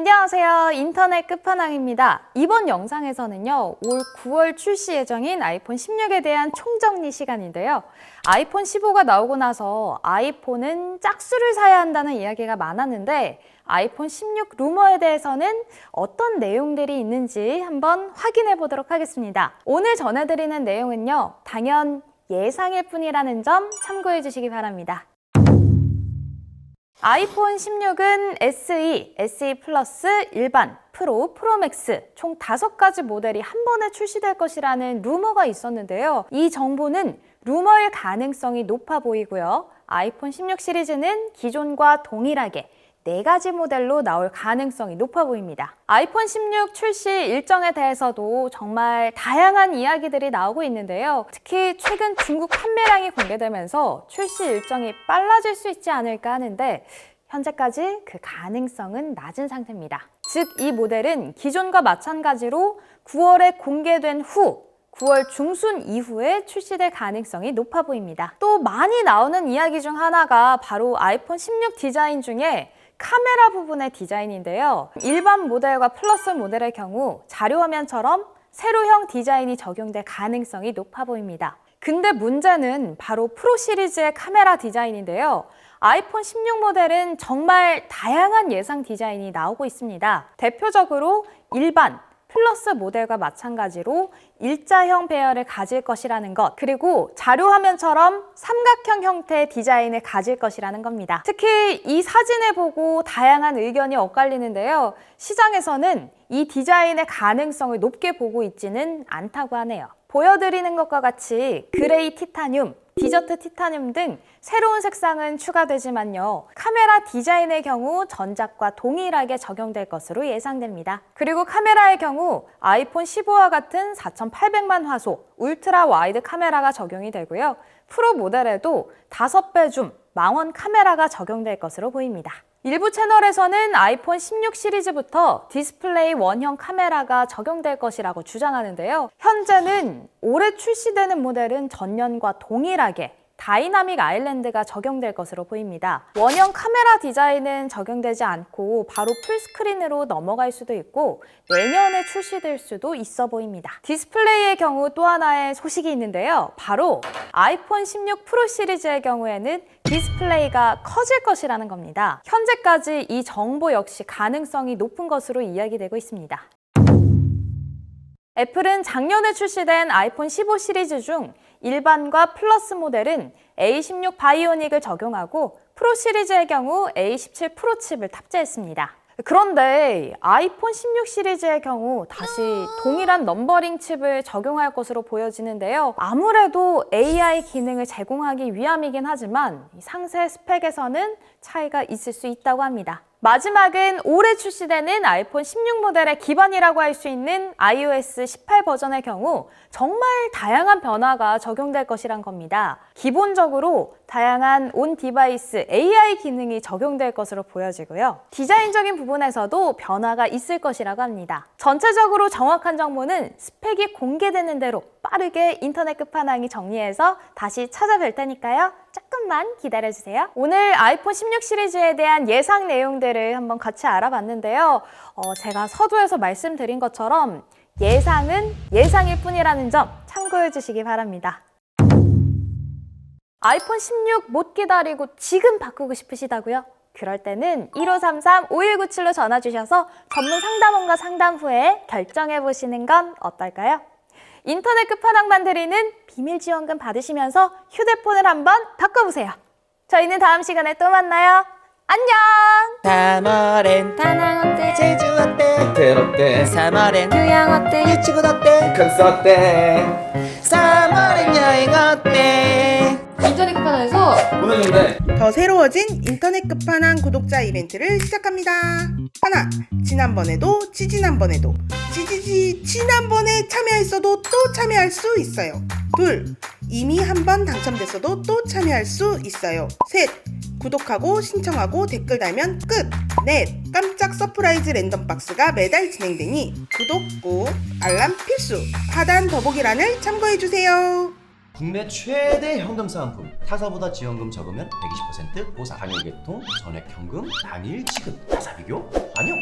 안녕하세요. 인터넷 끝판왕입니다. 이번 영상에서는요, 올 9월 출시 예정인 아이폰 16에 대한 총정리 시간인데요. 아이폰 15가 나오고 나서 아이폰은 짝수를 사야 한다는 이야기가 많았는데 아이폰 16 루머에 대해서는 어떤 내용들이 있는지 한번 확인해 보도록 하겠습니다. 오늘 전해드리는 내용은요, 당연 예상일 뿐이라는 점 참고해 주시기 바랍니다. 아이폰 16은 SE, SE 플러스, 일반, 프로, 프로맥스 총 5가지 모델이 한 번에 출시될 것이라는 루머가 있었는데요. 이 정보는 루머일 가능성이 높아 보이고요. 아이폰 16 시리즈는 기존과 동일하게 4가지 모델로 나올 가능성이 높아 보입니다. 아이폰 16 출시 일정에 대해서도 정말 다양한 이야기들이 나오고 있는데요. 특히 최근 중국 판매량이 공개되면서 출시 일정이 빨라질 수 있지 않을까 하는데 현재까지 그 가능성은 낮은 상태입니다. 즉, 이 모델은 기존과 마찬가지로 9월에 공개된 후 9월 중순 이후에 출시될 가능성이 높아 보입니다. 또 많이 나오는 이야기 중 하나가 바로 아이폰 16 디자인 중에 카메라 부분의 디자인인데요. 일반 모델과 플러스 모델의 경우 자료화면처럼 세로형 디자인이 적용될 가능성이 높아 보입니다. 근데 문제는 바로 프로 시리즈의 카메라 디자인인데요. 아이폰 16 모델은 정말 다양한 예상 디자인이 나오고 있습니다. 대표적으로 일반, 플러스 모델과 마찬가지로 일자형 배열을 가질 것이라는 것, 그리고 자료화면처럼 삼각형 형태의 디자인을 가질 것이라는 겁니다. 특히 이 사진을 보고 다양한 의견이 엇갈리는데요. 시장에서는 이 디자인의 가능성을 높게 보고 있지는 않다고 하네요. 보여드리는 것과 같이 그레이 티타늄, 디저트 티타늄 등 새로운 색상은 추가되지만요. 카메라 디자인의 경우 전작과 동일하게 적용될 것으로 예상됩니다. 그리고 카메라의 경우 아이폰 15와 같은 4800만 화소 울트라 와이드 카메라가 적용이 되고요. 프로 모델에도 5배 줌 망원 카메라가 적용될 것으로 보입니다. 일부 채널에서는 아이폰 16 시리즈부터 디스플레이 원형 카메라가 적용될 것이라고 주장하는데요. 현재는 올해 출시되는 모델은 전년과 동일하게 다이나믹 아일랜드가 적용될 것으로 보입니다. 원형 카메라 디자인은 적용되지 않고 바로 풀스크린으로 넘어갈 수도 있고 내년에 출시될 수도 있어 보입니다. 디스플레이의 경우 또 하나의 소식이 있는데요. 바로 아이폰 16 프로 시리즈의 경우에는 디스플레이가 커질 것이라는 겁니다. 현재까지 이 정보 역시 가능성이 높은 것으로 이야기되고 있습니다. 애플은 작년에 출시된 아이폰 15 시리즈 중 일반과 플러스 모델은 A16 바이오닉을 적용하고 프로 시리즈의 경우 A17 프로 칩을 탑재했습니다. 그런데 아이폰 16 시리즈의 경우 다시 동일한 넘버링 칩을 적용할 것으로 보여지는데요. 아무래도 AI 기능을 제공하기 위함이긴 하지만 상세 스펙에서는 차이가 있을 수 있다고 합니다. 마지막은 올해 출시되는 아이폰 16 모델의 기반이라고 할 수 있는 iOS 18 버전의 경우 정말 다양한 변화가 적용될 것이란 겁니다. 기본적으로 다양한 온 디바이스 AI 기능이 적용될 것으로 보여지고요. 디자인적인 부분에서도 변화가 있을 것이라고 합니다. 전체적으로 정확한 정보는 스펙이 공개되는 대로 빠르게 인터넷 끝판왕이 정리해서 다시 찾아뵐 테니까요. 조금만 기다려주세요. 오늘 아이폰 16 시리즈에 대한 예상 내용들을 한번 같이 알아봤는데요. 제가 서두에서 말씀드린 것처럼 예상은 예상일 뿐이라는 점 참고해 주시기 바랍니다. 아이폰 16 못 기다리고 지금 바꾸고 싶으시다고요? 그럴 때는 1533-5197로 전화 주셔서 전문 상담원과 상담 후에 결정해 보시는 건 어떨까요? 인터넷 끝판왕만 드리는 비밀 지원금 받으시면서 휴대폰을 한번 바꿔보세요. 저희는 다음 시간에 또 만나요. 안녕! 3월엔 다낭 어때? 제주 어때? 호텔 어때? 3월엔 휴양 어때? 유치원 어때? 콘서 어때? 3월엔 여행 어때? 인터넷 끝판왕에서 보내준대. 더 새로워진 인터넷 끝판왕 구독자 이벤트를 시작합니다. 하나, 지난번에도 지지난번에도 지난번에 참여했어도 또 참여할 수 있어요. 둘, 이미 한 번 당첨됐어도 또 참여할 수 있어요. 셋, 구독하고 신청하고 댓글 달면 끝! 넷, 깜짝 서프라이즈 랜덤 박스가 매달 진행되니 구독 꾹, 알람 필수! 하단 더보기란을 참고해주세요. 국내 최대 현금 사은품, 타사보다 지원금 적으면 120% 보상, 당일 개통, 전액 현금, 당일 지급, 타사 비교, 환영.